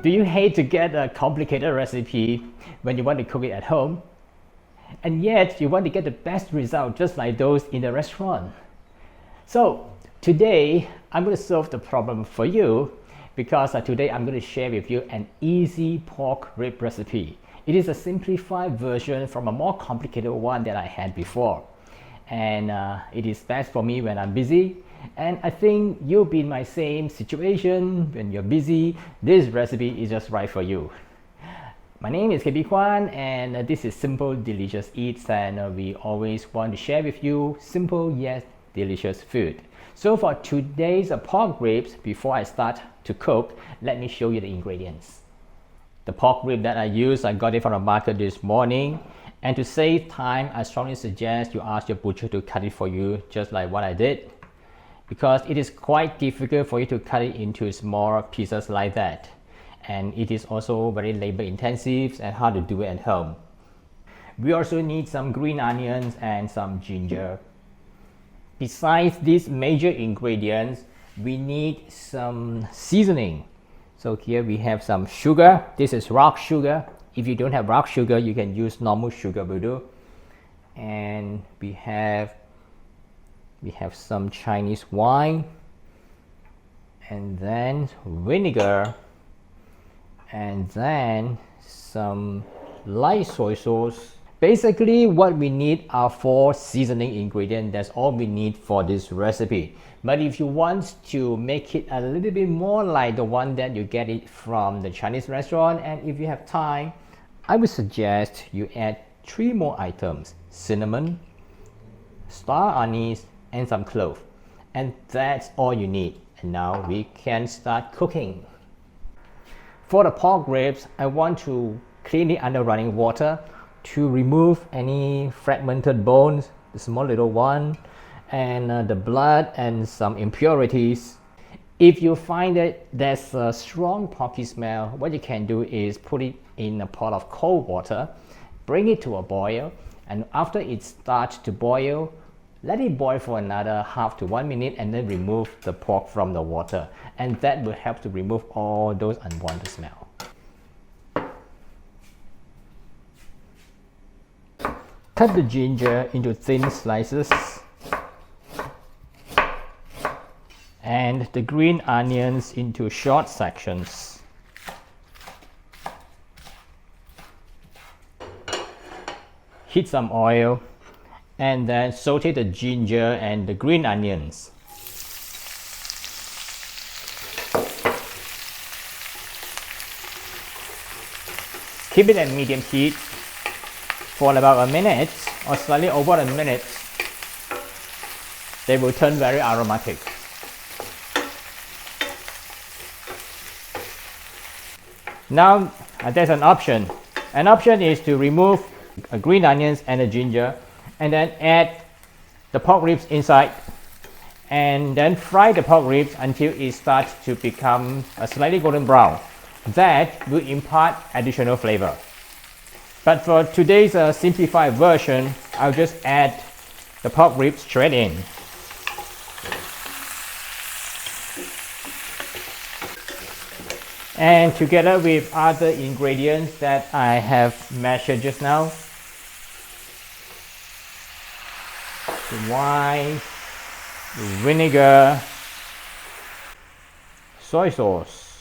Do you hate to get a complicated recipe when you want to cook it at home? And yet you want to get the best result just like those in the restaurant. So today I'm going to solve the problem for you because today I'm going to share with you an easy pork rib recipe. It is a simplified version from a more complicated one that I had before. And it is best for me when I'm busy. And I think you'll be in my same situation when you're busy. This recipe is just right for you. My name is KB Kwan and this is Simple Delicious Eats, and we always want to share with you simple yet delicious food. So for today's pork ribs, before I start to cook, let me show you the ingredients. The pork rib that I use, I got it from the market this morning. And to save time, I strongly suggest you ask your butcher to cut it for you, just like what I did. Because it is quite difficult for you to cut it into smaller pieces like that. And it is also very labor intensive and hard to do it at home. We also need some green onions and some ginger. Besides these major ingredients, we need some seasoning. So here we have some sugar. This is rock sugar. If you don't have rock sugar, you can use normal sugar will do. And we have some Chinese wine, and then vinegar, and then some light soy sauce. Basically what we need are 4 seasoning ingredients. That's all we need for this recipe. But if you want to make it a little bit more like the one that you get it from the Chinese restaurant, and if you have time, I would suggest you add 3 more items: cinnamon, star anise, and some clove. And that's all you need. And now we can start cooking. For the pork ribs, I want to clean it under running water to remove any fragmented bones, the small little one, and the blood and some impurities. If you find that there's a strong porky smell, what you can do is put it in a pot of cold water, bring it to a boil, and after it starts to boil, let it boil for another half to 1 minute, and then remove the pork from the water. And that will help to remove all those unwanted smell. Cut the ginger into thin slices. And the green onions into short sections. Heat some oil and then saute the ginger and the green onions. Keep it at medium heat for about a minute or slightly over a minute. They will turn very aromatic. Now there's an option. An option is to remove green onions and the ginger and then add the pork ribs inside, and then fry the pork ribs until it starts to become a slightly golden brown. That will impart additional flavor. But for today's simplified version, I'll just add the pork ribs straight in. And together with other ingredients that I have measured just now, the wine, the vinegar, soy sauce,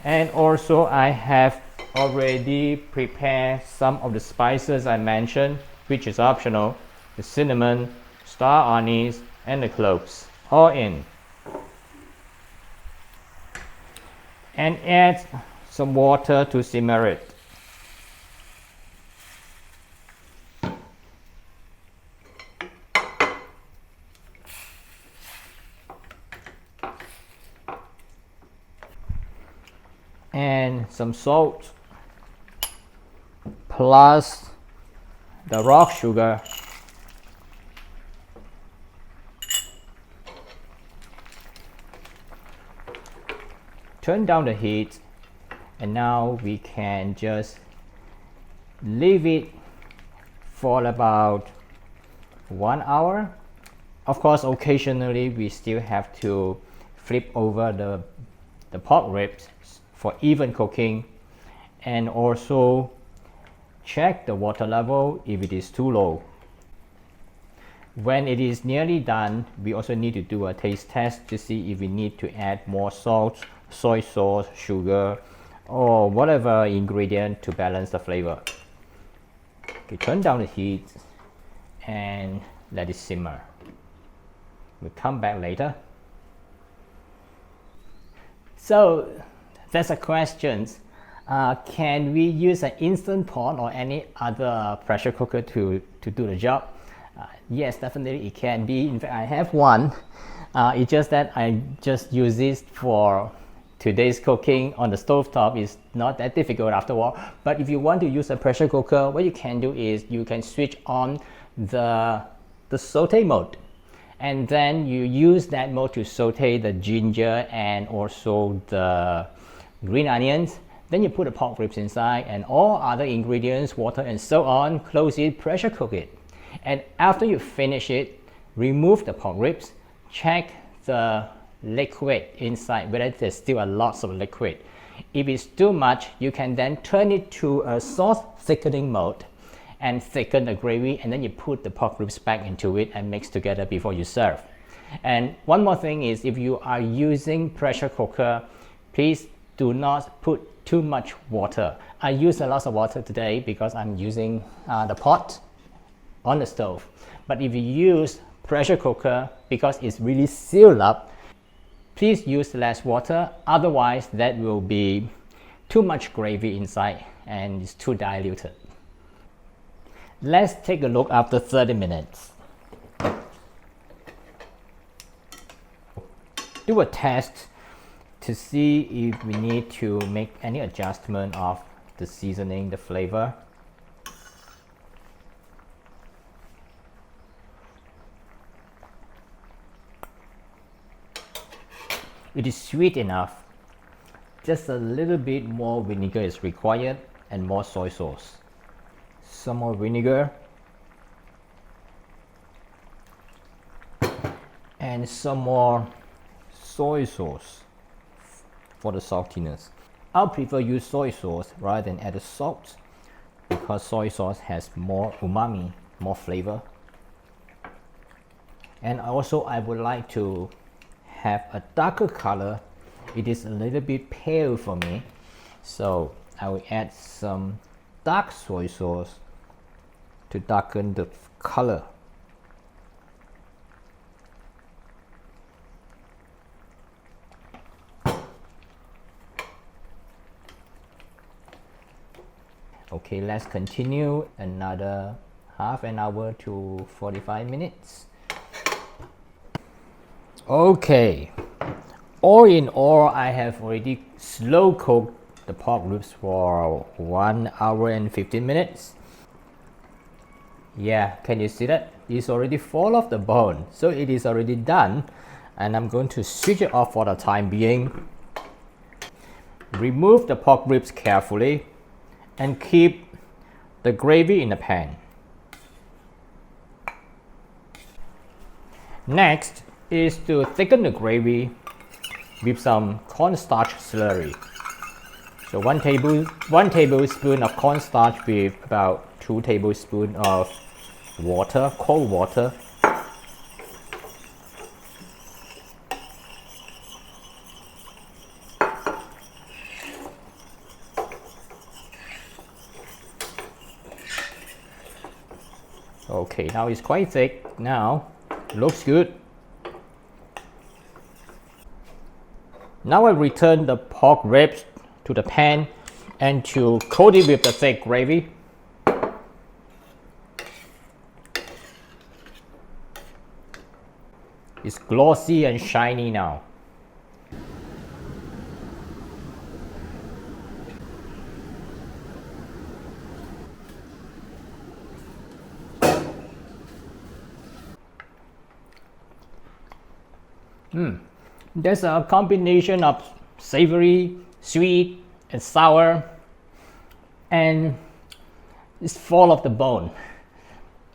and also I have already prepared some of the spices I mentioned, which is optional: the cinnamon, star anise, and the cloves, all in. And add some water to simmer it. And some salt plus the rock sugar. Turn down the heat, and now we can just leave it for about 1 hour Of course, occasionally we still have to flip over the pork ribs for even cooking, and also check the water level if it is too low. When it is nearly done, we also need to do a taste test to see if we need to add more salt, soy sauce, sugar, or whatever ingredient to balance the flavor. Okay, turn down the heat and let it simmer. We'll come back later. So there's a question. Can we use an Instant Pot or any other pressure cooker to do the job? Yes, definitely it can be. In fact, I have one. It's just that I just use this for today's cooking on the stove top. Is not that difficult after all. But if you want to use a pressure cooker, what you can do is you can switch on the saute mode, and then you use that mode to saute the ginger and also the green onions. Then you put the pork ribs inside and all other ingredients, water and so on, close it, pressure cook it. And after you finish it, remove the pork ribs, check the liquid inside, whether there's still a lot of liquid. If it's too much, you can then turn it to a sauce thickening mode and thicken the gravy, and then you put the pork ribs back into it and mix together before you serve. And one more thing is, if you are using pressure cooker, please do not put too much water. I use a lot of water today because I'm using the pot on the stove. But if you use pressure cooker, because it's really sealed up, please use less water. Otherwise, that will be too much gravy inside and it's too diluted. Let's take a look after 30 minutes. Do a test to see if we need to make any adjustment of the seasoning, the flavor. It is sweet enough. Just a little bit more vinegar is required and more soy sauce. Some more vinegar and some more soy sauce for the saltiness. I'll prefer use soy sauce rather than add salt because soy sauce has more umami, more flavor. And also I would like to have a darker color. It is a little bit pale for me, so I will add some dark soy sauce to darken the color. Okay, let's continue another half an hour to 45 minutes. Okay, all in all, I have already slow cooked the pork ribs for 1 hour and 15 minutes. Yeah, can you see that? It's already fall off the bone, so it is already done. And I'm going to switch it off for the time being. Remove the pork ribs carefully and keep the gravy in the pan. Next is to thicken the gravy with some cornstarch slurry. So one tablespoon of cornstarch with about 2 tablespoons of water, cold water. Okay, now it's quite thick. Now looks good. Now I return the pork ribs to the pan and to coat it with the thick gravy. It's glossy and shiny now. There's a combination of savory, sweet, and sour, and it's full of the bone.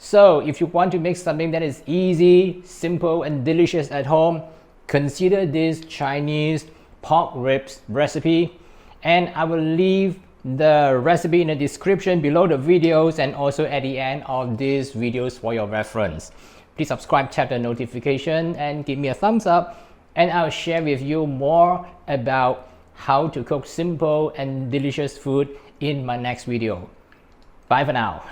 So if you want to make something that is easy, simple, and delicious at home, consider this Chinese pork ribs recipe, and I will leave the recipe in the description below the videos and also at the end of these videos for your reference. Please subscribe, tap the notification, and give me a thumbs up, and I'll share with you more about how to cook simple and delicious food in my next video. Bye for now.